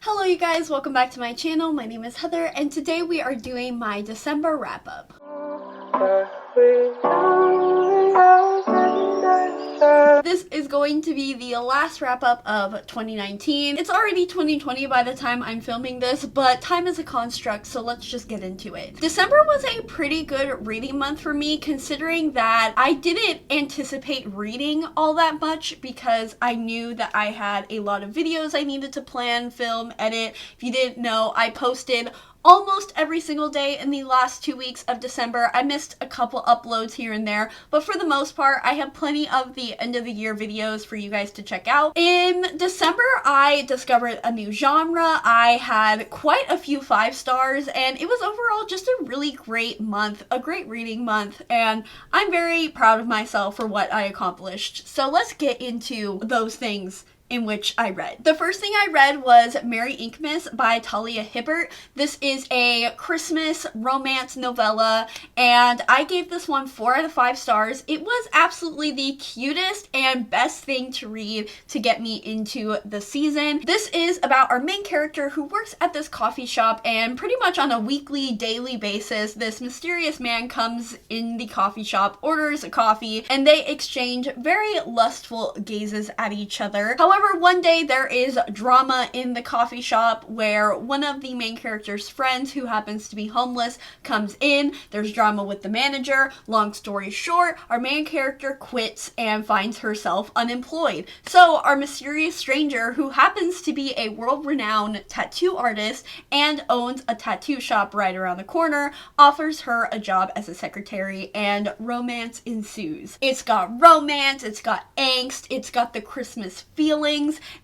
Hello you guys, welcome back to my channel. My name is Heather and today we are doing my December wrap-up. This is going to be the last wrap-up of 2019. It's already 2020 by the time I'm filming this, but time is a construct, so let's just get into it. December was a pretty good reading month for me, considering that I didn't anticipate reading all that much because I knew that I had a lot of videos I needed to plan, film, edit. If you didn't know, I posted almost every single day in the last 2 weeks of December. I missed a couple uploads here and there, but for the most part, I have plenty of the end of the year videos for you guys to check out. In December, I discovered a new genre. I had quite a few 5 stars, and it was overall just a really great month, a great reading month, and I'm very proud of myself for what I accomplished. So let's get into those things in which I read. The first thing I read was Merry Inkmas by Talia Hibbert. This is a Christmas romance novella, and I gave this one 4 out of 5 stars. It was absolutely the cutest and best thing to read to get me into the season. This is about our main character who works at this coffee shop, and pretty much on a weekly, daily basis, this mysterious man comes in the coffee shop, orders a coffee, and they exchange very lustful gazes at each other. However, one day there is drama in the coffee shop where one of the main character's friends, who happens to be homeless, comes in. There's drama with the manager. Long story short, our main character quits and finds herself unemployed. So our mysterious stranger, who happens to be a world-renowned tattoo artist and owns a tattoo shop right around the corner, offers her a job as a secretary, and romance ensues. It's got romance, it's got angst, it's got the Christmas feeling,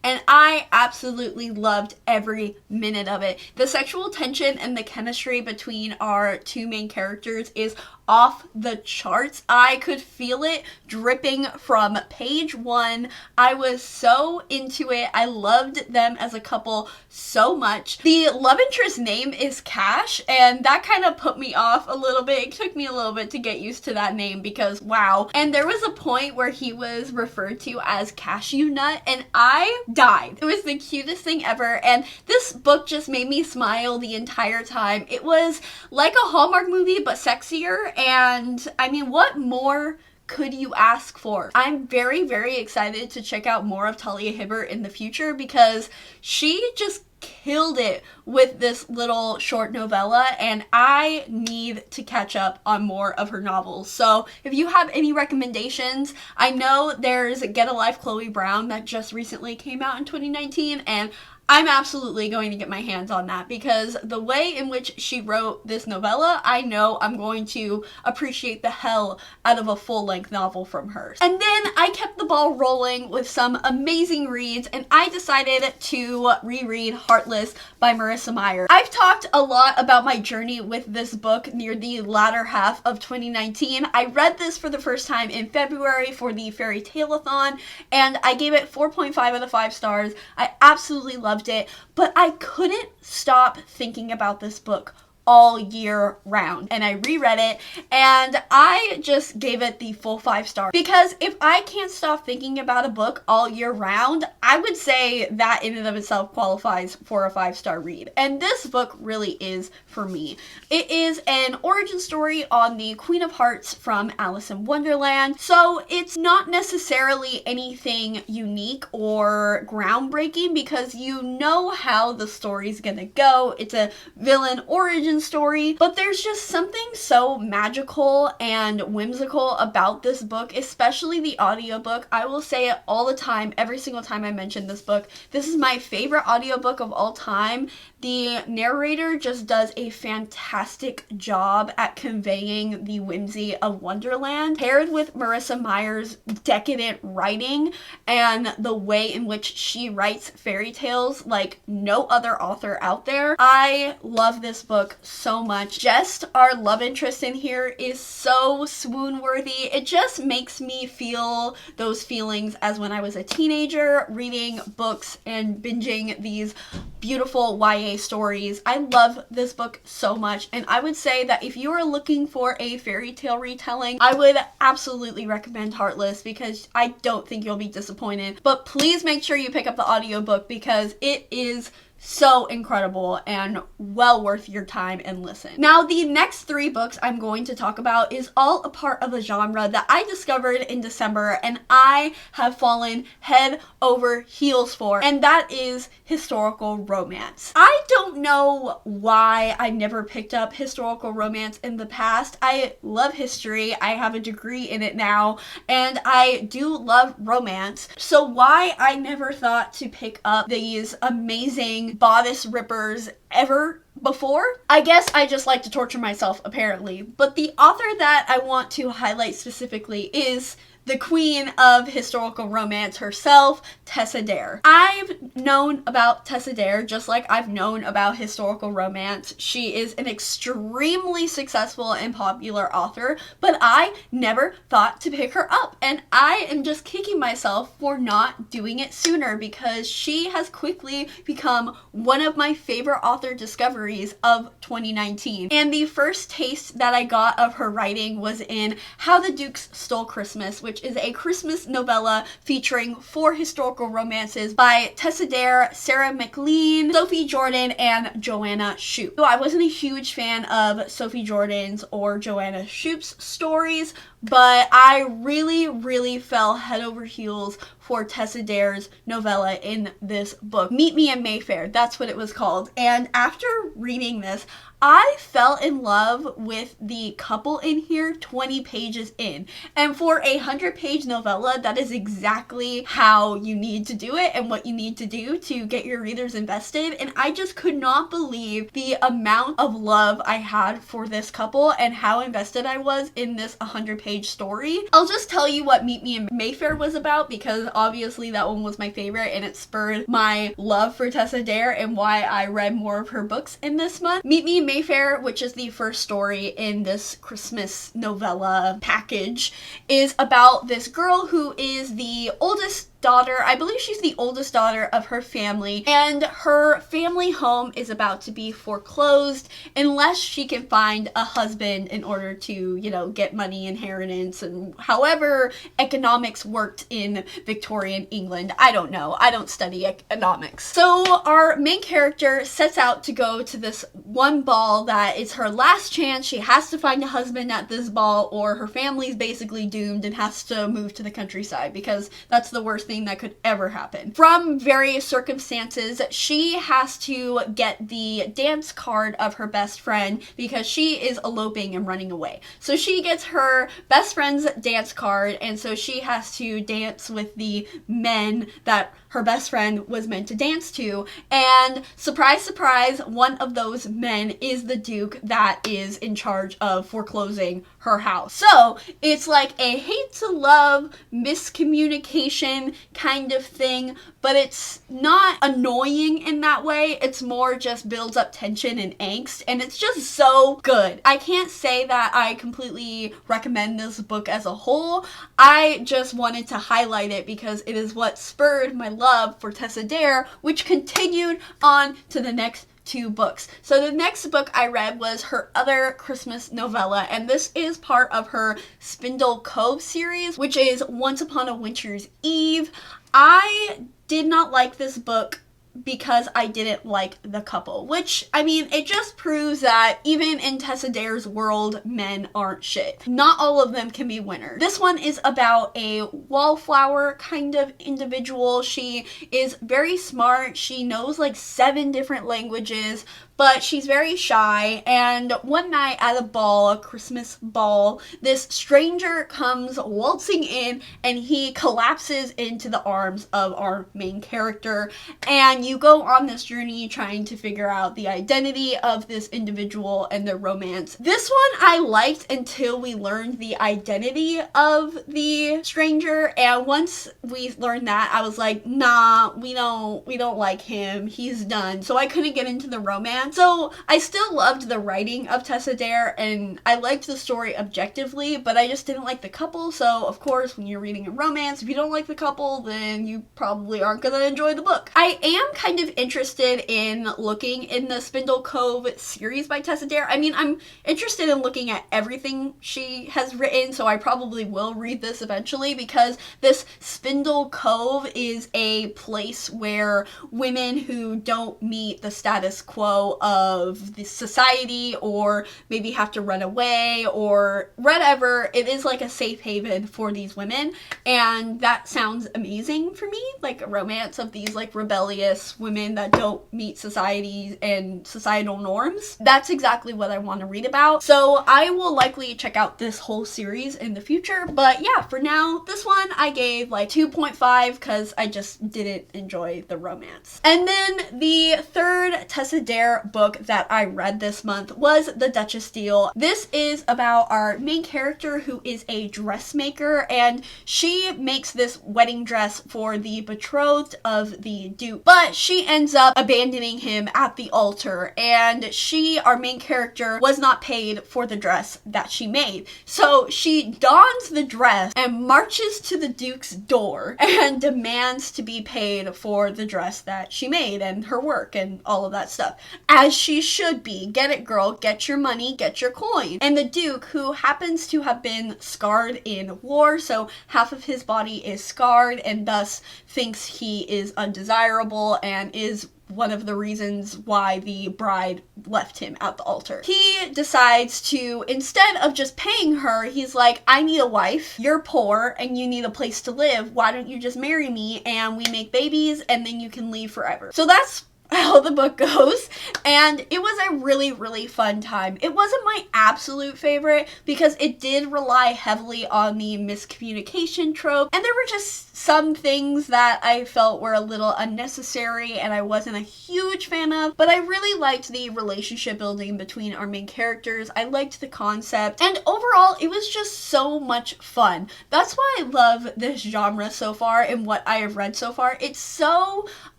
and I absolutely loved every minute of it. The sexual tension and the chemistry between our two main characters is off the charts. I could feel it dripping from page 1. I was so into it. I loved them as a couple so much. The love interest name is Cash, and that kind of put me off a little bit. It took me a little bit to get used to that name because wow. And there was a point where he was referred to as Cashew Nut, and I died. It was the cutest thing ever, and this book just made me smile the entire time. It was like a Hallmark movie, but sexier. And I mean, what more could you ask for? I'm very, very excited to check out more of Talia Hibbert in the future because she just killed it with this little short novella, and I need to catch up on more of her novels. So if you have any recommendations, I know there's Get a Life Chloe Brown that just recently came out in 2019, and I'm absolutely going to get my hands on that because the way in which she wrote this novella, I know I'm going to appreciate the hell out of a full-length novel from her. And then I kept the ball rolling with some amazing reads, and I decided to reread Heartless by Marissa Meyer. I've talked a lot about my journey with this book near the latter half of 2019. I read this for the first time in February for the Fairy Tale-a-thon, and I gave it 4.5 out of 5 stars. I absolutely loved it, but I couldn't stop thinking about this book all year round, and I reread it and I just gave it the full 5 stars because if I can't stop thinking about a book all year round, I would say that in and of itself qualifies for a 5-star read, and this book really is for me. It is an origin story on the Queen of Hearts from Alice in Wonderland, so it's not necessarily anything unique or groundbreaking because you know how the story's gonna go. It's a villain origin story, but there's just something so magical and whimsical about this book, especially the audiobook. I will say it all the time, every single time I mention this book. This is my favorite audiobook of all time. The narrator just does a fantastic job at conveying the whimsy of Wonderland, paired with Marissa Meyer's decadent writing and the way in which she writes fairy tales like no other author out there. I love this book so much. Just our love interest in here is so swoon worthy. It just makes me feel those feelings as when I was a teenager reading books and binging these beautiful YA stories. I love this book so much, and I would say that if you are looking for a fairy tale retelling, I would absolutely recommend Heartless because I don't think you'll be disappointed. But please make sure you pick up the audiobook because it is so incredible and well worth your time and listen. Now, the next 3 books I'm going to talk about is all a part of a genre that I discovered in December and I have fallen head over heels for, and that is historical romance. I don't know why I never picked up historical romance in the past. I love history. I have a degree in it now, and I do love romance. So why I never thought to pick up these amazing bodice rippers ever before? I guess I just like to torture myself, apparently. But the author that I want to highlight specifically is the queen of historical romance herself, Tessa Dare. I've known about Tessa Dare just like I've known about historical romance. She is an extremely successful and popular author, but I never thought to pick her up. And I am just kicking myself for not doing it sooner because she has quickly become one of my favorite author discoveries of 2019. And the first taste that I got of her writing was in How the Dukes Stole Christmas, which is a Christmas novella featuring 4 historical romances by Tessa Dare, Sarah McLean, Sophie Jordan, and Joanna Shupe. So I wasn't a huge fan of Sophie Jordan's or Joanna Shupe's stories, but I really fell head over heels for Tessa Dare's novella in this book. Meet Me in Mayfair, that's what it was called. And after reading this, I fell in love with the couple in here 20 pages in. And for a 100-page novella, that is exactly how you need to do it and what you need to do to get your readers invested. And I just could not believe the amount of love I had for this couple and how invested I was in this 100-page story. I'll just tell you what Meet Me in Mayfair was about because obviously that one was my favorite and it spurred my love for Tessa Dare and why I read more of her books in this month. Meet Me in Mayfair, which is the first story in this Christmas novella package, is about this girl who is the oldest daughter. I believe she's the oldest daughter of her family, and her family home is about to be foreclosed unless she can find a husband in order to, you know, get money inheritance and however economics worked in Victorian England. I don't know. I don't study economics. So our main character sets out to go to this one ball that is her last chance. She has to find a husband at this ball or her family's basically doomed and has to move to the countryside because that's the worst thing that could ever happen. From various circumstances, she has to get the dance card of her best friend because she is eloping and running away. So she gets her best friend's dance card, and so she has to dance with the men that her best friend was meant to dance to, and surprise, surprise, one of those men is the Duke that is in charge of foreclosing her house. So it's like a hate to love miscommunication kind of thing, but it's not annoying in that way. It's more just builds up tension and angst, and it's just so good. I can't say that I completely recommend this book as a whole. I just wanted to highlight it because it is what spurred my love for Tessa Dare, which continued on to the next 2 books. So the next book I read was her other Christmas novella, and this is part of her Spindle Cove series, which is Once Upon a Winter's Eve. I did not like this book because I didn't like the couple, which, I mean, it just proves that even in Tessa Dare's world, men aren't shit. Not all of them can be winners. This one is about a wallflower kind of individual. She is very smart. She knows like 7 different languages, but she's very shy, and one night at a ball, a Christmas ball, this stranger comes waltzing in and he collapses into the arms of our main character, and you go on this journey trying to figure out the identity of this individual and their romance. This one I liked until we learned the identity of the stranger, and once we learned that, I was like, nah, we don't like him, he's done. So I couldn't get into the romance. romance. So I still loved the writing of Tessa Dare, and I liked the story objectively, but I just didn't like the couple. So of course, when you're reading a romance, if you don't like the couple, then you probably aren't gonna enjoy the book. I am kind of interested in looking in the Spindle Cove series by Tessa Dare. I mean, I'm interested in looking at everything she has written, so I probably will read this eventually, because this Spindle Cove is a place where women who don't meet the status quo of the society, or maybe have to run away or whatever, it is like a safe haven for these women, and that sounds amazing for me, like a romance of these like rebellious women that don't meet society and societal norms. That's exactly what I want to read about, so I will likely check out this whole series in the future. But yeah, for now, this one I gave like 2.5 because I just didn't enjoy the romance. And then the third Tessa Dare book that I read this month was The Duchess Steele. This is about our main character, who is a dressmaker, and she makes this wedding dress for the betrothed of the Duke, but she ends up abandoning him at the altar, and she, our main character, was not paid for the dress that she made. So she dons the dress and marches to the Duke's door and demands to be paid for the dress that she made and her work and all of that stuff. As she should be. Get it, girl. Get your money, get your coin. And the Duke, who happens to have been scarred in war, so half of his body is scarred, and thus thinks he is undesirable and is one of the reasons why the bride left him at the altar. He decides to, instead of just paying her, he's like, I need a wife, you're poor, and you need a place to live. Why don't you just marry me and we make babies and then you can leave forever. So that's how the book goes, and it was a really, really fun time. It wasn't my absolute favorite because it did rely heavily on the miscommunication trope, and there were just some things that I felt were a little unnecessary and I wasn't a huge fan of, but I really liked the relationship building between our main characters. I liked the concept, and overall it was just so much fun. That's why I love this genre so far and what I have read so far. It's so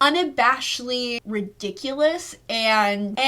unabashedly ridiculous and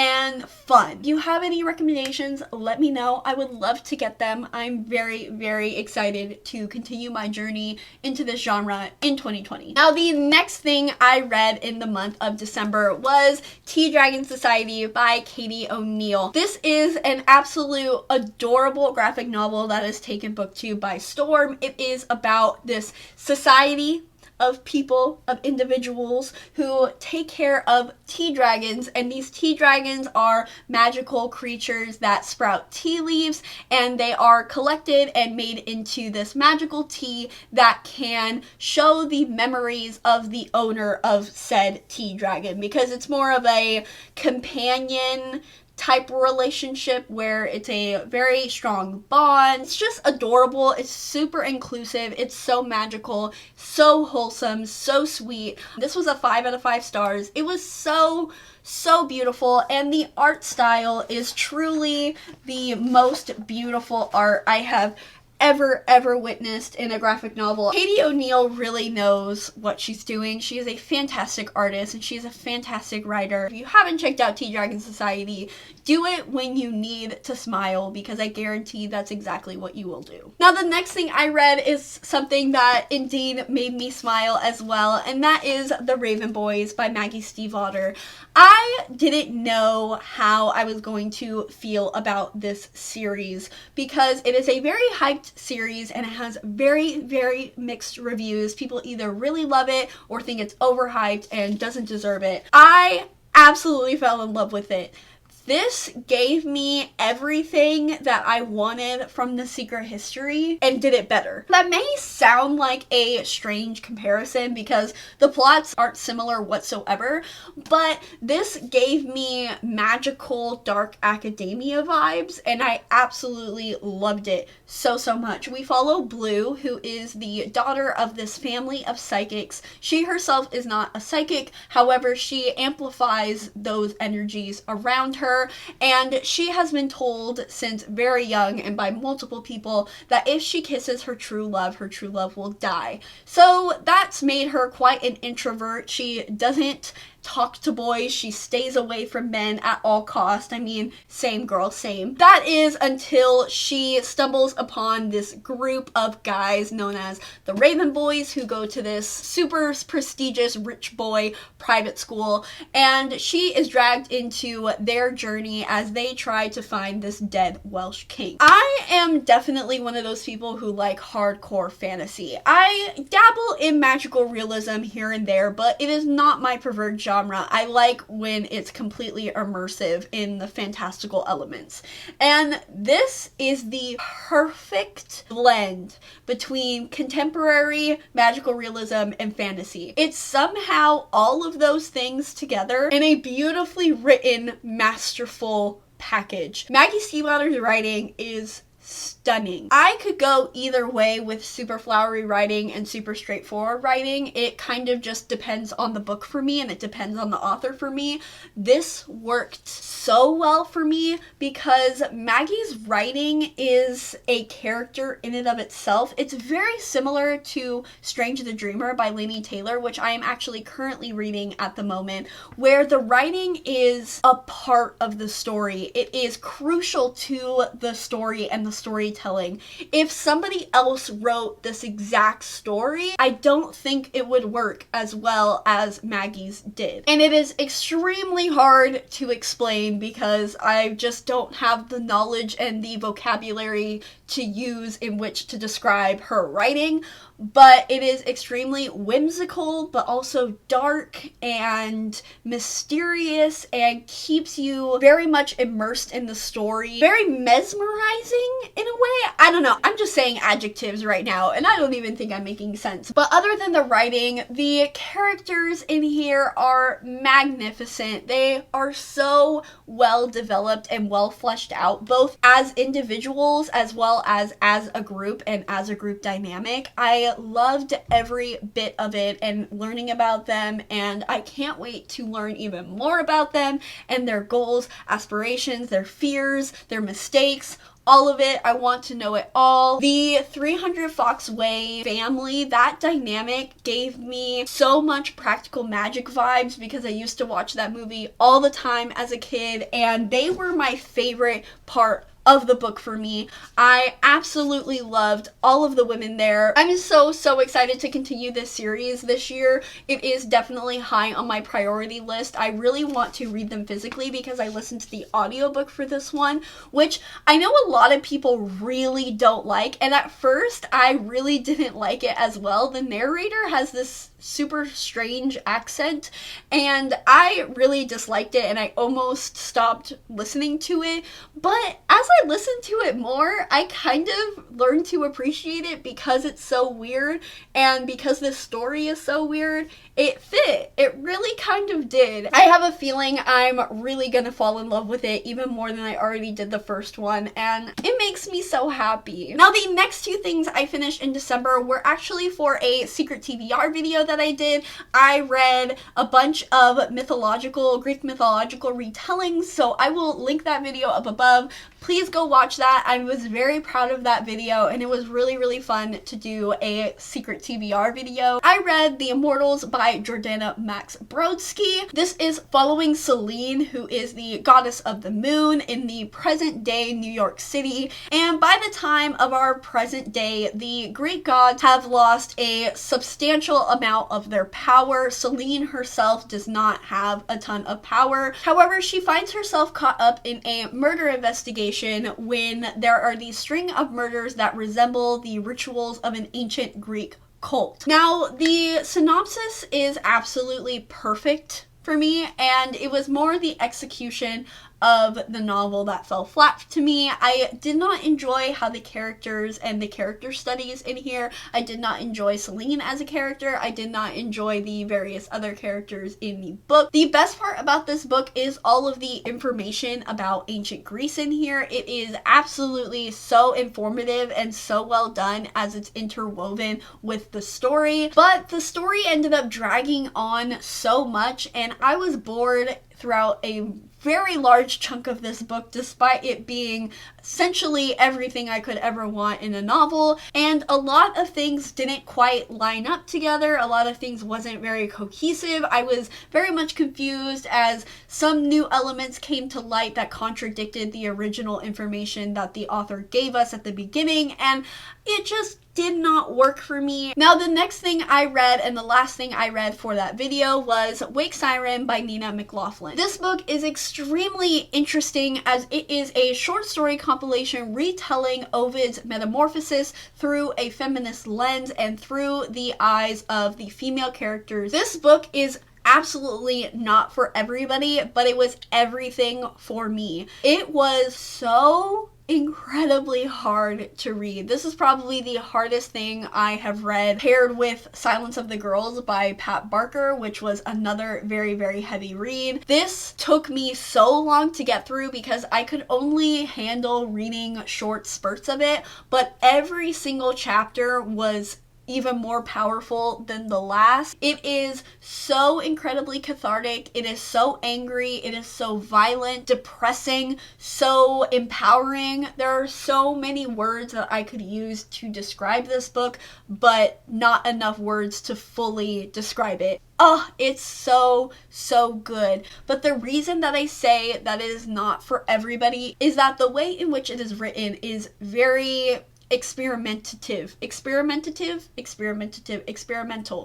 fun. If you have any recommendations, let me know. I would love to get them. I'm very, very excited to continue my journey into this genre in 2020. Now, the next thing I read in the month of December was Tea Dragon Society by Katie O'Neill. This is an absolute adorable graphic novel that is taken booktube by storm. It is about this society of people, of individuals who take care of tea dragons, and these tea dragons are magical creatures that sprout tea leaves, and they are collected and made into this magical tea that can show the memories of the owner of said tea dragon, because it's more of a companion type relationship where it's a very strong bond. It's just adorable. It's super inclusive. It's so magical, so wholesome, so sweet. This was a 5 out of 5 stars. It was so beautiful, and the art style is truly the most beautiful art I have ever witnessed in a graphic novel. Katie O'Neill really knows what she's doing. She is a fantastic artist and she's a fantastic writer. If you haven't checked out Tea Dragon Society, do it when you need to smile, because I guarantee that's exactly what you will do. Now, the next thing I read is something that indeed made me smile as well, and that is The Raven Boys by Maggie Stiefvater. I didn't know how I was going to feel about this series because it is a very hyped series and it has very mixed reviews. People either really love it or think it's overhyped and doesn't deserve it. I absolutely fell in love with it. This gave me everything that I wanted from The Secret History and did it better. That may sound like a strange comparison because the plots aren't similar whatsoever, but this gave me magical dark academia vibes and I absolutely loved it so much. We follow Blue, who is the daughter of this family of psychics. She herself is not a psychic, however, she amplifies those energies around her. And she has been told since very young and by multiple people that if she kisses her true love will die. So that's made her quite an introvert. She doesn't talk to boys. She stays away from men at all costs. I mean, same girl, same. That is until she stumbles upon this group of guys known as the Raven Boys, who go to this super prestigious rich boy private school, and she is dragged into their journey as they try to find this dead Welsh king. I am definitely one of those people who like hardcore fantasy. I dabble in magical realism here and there, but it is not my preferred genre. I like when it's completely immersive in the fantastical elements. And this is the perfect blend between contemporary magical realism and fantasy. It's somehow all of those things together in a beautifully written, masterful package. Maggie Stiefvater's writing is stunning. I could go either way with super flowery writing and super straightforward writing. It kind of just depends on the book for me, and it depends on the author for me. This worked so well for me because Maggie's writing is a character in and of itself. It's very similar to Strange the Dreamer by Laini Taylor, which I am actually currently reading at the moment, where the writing is a part of the story. It is crucial to the story and the storytelling. If somebody else wrote this exact story, I don't think it would work as well as Maggie's did. And it is extremely hard to explain because I just don't have the knowledge and the vocabulary to use in which to describe her writing, but it is extremely whimsical, but also dark and mysterious and keeps you very much immersed in the story. Very mesmerizing in a way. I don't know. I'm just saying adjectives right now, and I don't even think I'm making sense. But other than the writing, the characters in here are magnificent. They are so well developed and well fleshed out, both as individuals as well as a group and as a group dynamic. I loved every bit of it and learning about them, and I can't wait to learn even more about them and their goals, aspirations, their fears, their mistakes, all of it. I want to know it all. The 300 Fox Way family, that dynamic gave me so much Practical Magic vibes because I used to watch that movie all the time as a kid, and they were my favorite part of the book for me. I absolutely loved all of the women there. I'm so excited to continue this series this year. It is definitely high on my priority list. I really want to read them physically because I listened to the audiobook for this one, which I know a lot of people really don't like, and at first I really didn't like it as well. The narrator has this super strange accent, and I really disliked it, and I almost stopped listening to it. But as I listened to it more, I kind of learned to appreciate it because it's so weird, and because this story is so weird, it fit. It really kind of did. I have a feeling I'm really gonna fall in love with it even more than I already did the first one, and it makes me so happy. Now, the next two things I finished in December were actually for a secret TBR video that I did. I read a bunch of Greek mythological retellings, so I will link that video up above. Please go watch that. I was very proud of that video, and it was really fun to do a secret TBR video. I read The Immortals by Jordana Max Brodsky. This is following Selene, who is the goddess of the moon in the present day New York City. And by the time of our present day, the Greek gods have lost a substantial amount of their power. Selene herself does not have a ton of power. However, she finds herself caught up in a murder investigation when there are these string of murders that resemble the rituals of an ancient Greek cult. Now, the synopsis is absolutely perfect for me, and it was more the execution of the novel that fell flat to me. I did not enjoy how the characters and the character studies in here. I did not enjoy Selene as a character. I did not enjoy the various other characters in the book. The best part about this book is all of the information about ancient Greece in here. It is absolutely so informative and so well done as it's interwoven with the story, but the story ended up dragging on so much, and I was bored throughout a very large chunk of this book, despite it being essentially everything I could ever want in a novel, and a lot of things didn't quite line up together. A lot of things wasn't very cohesive. I was very much confused as some new elements came to light that contradicted the original information that the author gave us at the beginning, and it just did not work for me. Now, the next thing I read and the last thing I read for that video was Wake Siren by Nina McLaughlin. This book is extremely interesting as it is a short story compilation retelling Ovid's metamorphosis through a feminist lens and through the eyes of the female characters. This book is absolutely not for everybody, but it was everything for me. It was so incredibly hard to read. This is probably the hardest thing I have read, paired with Silence of the Girls by Pat Barker, which was another very, very heavy read. This took me so long to get through because I could only handle reading short spurts of it, but every single chapter was even more powerful than the last. It is so incredibly cathartic. It is so angry. It is so violent, depressing, so empowering. There are so many words that I could use to describe this book, but not enough words to fully describe it. Oh, it's so, so good. But the reason that I say that it is not for everybody is that the way in which it is written is very experimental.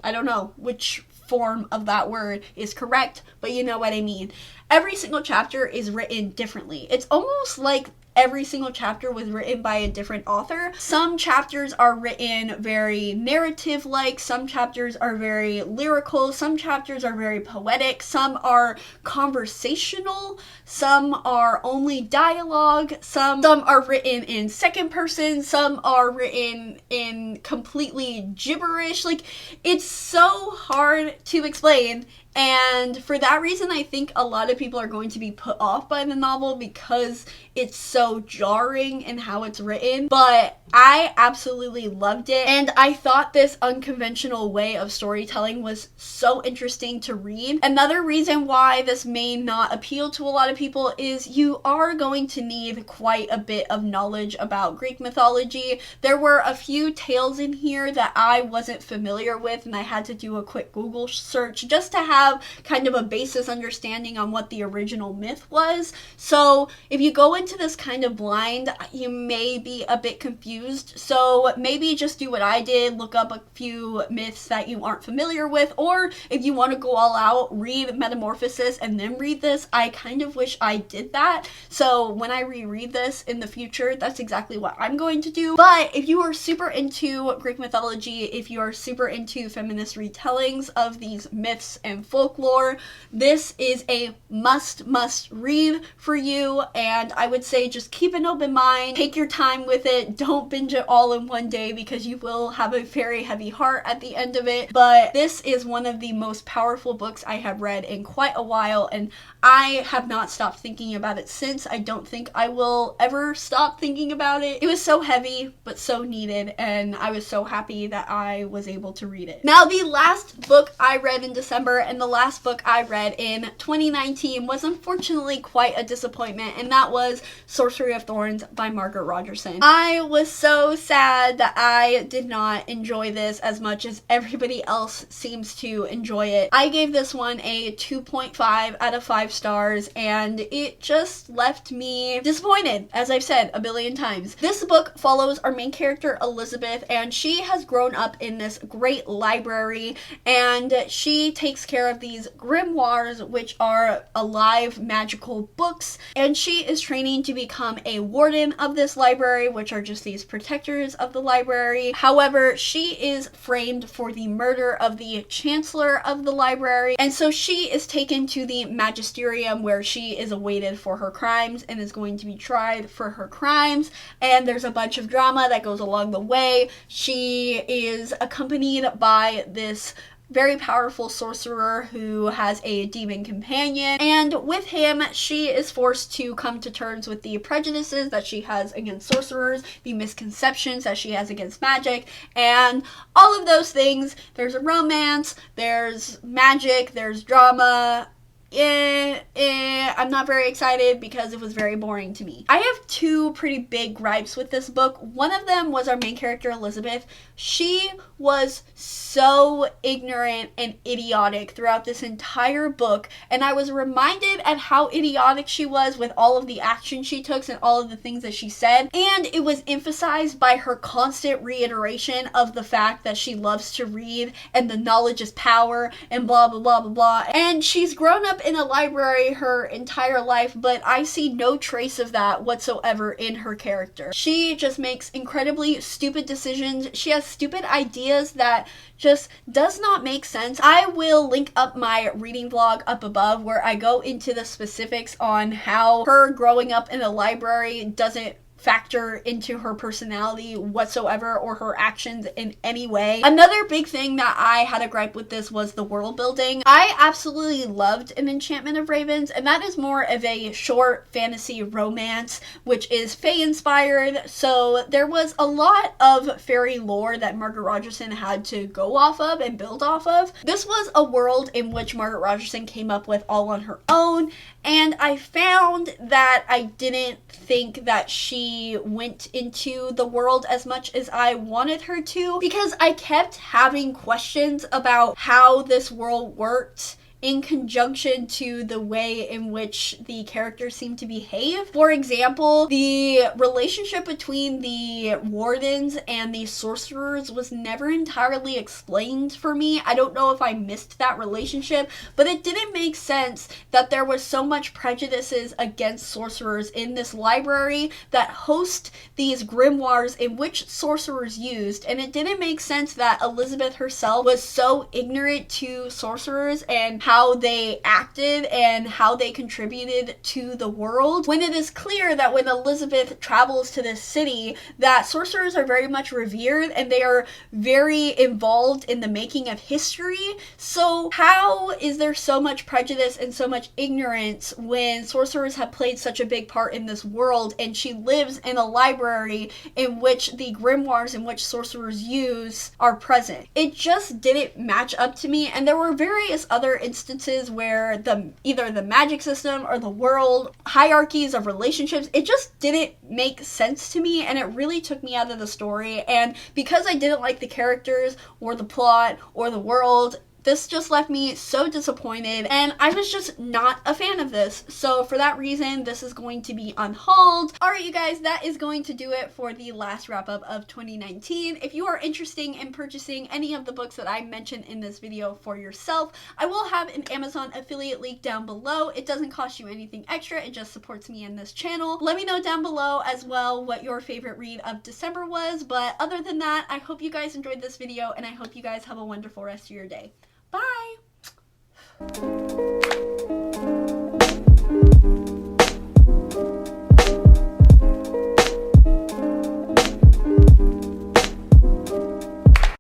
I don't know which form of that word is correct, but you know what I mean. Every single chapter is written differently. It's almost like every single chapter was written by a different author. Some chapters are written very narrative-like, some chapters are very lyrical, some chapters are very poetic, some are conversational, some are only dialogue, some are written in second person, some are written in completely gibberish. Like, it's so hard to explain. And for that reason, I think a lot of people are going to be put off by the novel because it's so jarring in how it's written. But I absolutely loved it. And I thought this unconventional way of storytelling was so interesting to read. Another reason why this may not appeal to a lot of people is you are going to need quite a bit of knowledge about Greek mythology. There were a few tales in here that I wasn't familiar with, and I had to do a quick Google search just to have kind of a basis understanding on what the original myth was. So if you go into this kind of blind, you may be a bit confused. So maybe just do what I did, look up a few myths that you aren't familiar with, or if you want to go all out, read Metamorphosis and then read this. I kind of wish I did that. So when I reread this in the future, that's exactly what I'm going to do. But if you are super into Greek mythology, if you are super into feminist retellings of these myths and folklore, this is a must read for you, and I would say just keep an open mind, take your time with it, don't binge it all in one day because you will have a very heavy heart at the end of it. But this is one of the most powerful books I have read in quite a while, and I have not stopped thinking about it since. I don't think I will ever stop thinking about it. It was so heavy but so needed, and I was so happy that I was able to read it. Now, the last book I read in December and the last book I read in 2019 was unfortunately quite a disappointment, and that was Sorcery of Thorns by Margaret Rogerson. I was so sad that I did not enjoy this as much as everybody else seems to enjoy it. I gave this one a 2.5 out of 5 stars, and it just left me disappointed, as I've said a billion times. This book follows our main character, Elizabeth, and she has grown up in this great library, and she takes care of these grimoires, which are alive magical books, and she is training to become a warden of this library, which are just these protectors of the library. However, she is framed for the murder of the chancellor of the library, and so she is taken to the magisterium where she is awaited for her crimes and is going to be tried for her crimes, and there's a bunch of drama that goes along the way. She is accompanied by this very powerful sorcerer who has a demon companion, and with him she is forced to come to terms with the prejudices that she has against sorcerers, the misconceptions that she has against magic, and all of those things. There's a romance, there's magic, there's drama, I'm not very excited because it was very boring to me. I have two pretty big gripes with this book. One of them was our main character, Elizabeth. She was so ignorant and idiotic throughout this entire book, and I was reminded at how idiotic she was with all of the action she took and all of the things that she said, and it was emphasized by her constant reiteration of the fact that she loves to read and the knowledge is power and blah blah blah blah blah. And she's grown up in a library her entire life, but I see no trace of that whatsoever in her character. She just makes incredibly stupid decisions. She has stupid ideas that just does not make sense. I will link up my reading vlog up above where I go into the specifics on how her growing up in a library doesn't factor into her personality whatsoever or her actions in any way. Another big thing that I had a gripe with this was the world building. I absolutely loved An Enchantment of Ravens, and that is more of a short fantasy romance, which is fae inspired, so there was a lot of fairy lore that Margaret Rogerson had to go off of and build off of. This was a world in which Margaret Rogerson came up with all on her own, and I found that I didn't think that she went into the world as much as I wanted her to, because I kept having questions about how this world worked in conjunction to the way in which the characters seem to behave. For example, the relationship between the wardens and the sorcerers was never entirely explained for me. I don't know if I missed that relationship, but it didn't make sense that there was so much prejudices against sorcerers in this library that host these grimoires in which sorcerers used, and it didn't make sense that Elizabeth herself was so ignorant to sorcerers and how they acted and how they contributed to the world, when it is clear that when Elizabeth travels to this city that sorcerers are very much revered and they are very involved in the making of history. So how is there so much prejudice and so much ignorance when sorcerers have played such a big part in this world, and she lives in a library in which the grimoires in which sorcerers use are present? It just didn't match up to me, and there were various other instances where either the magic system or the world hierarchies of relationships, it just didn't make sense to me, and it really took me out of the story. And because I didn't like the characters or the plot or the world, this just left me so disappointed, and I was just not a fan of this. So for that reason, this is going to be unhauled. Alright, you guys, that is going to do it for the last wrap up of 2019. If you are interested in purchasing any of the books that I mentioned in this video for yourself, I will have an Amazon affiliate link down below. It doesn't cost you anything extra, it just supports me in this channel. Let me know down below as well what your favorite read of December was, but other than that, I hope you guys enjoyed this video, and I hope you guys have a wonderful rest of your day. Bye!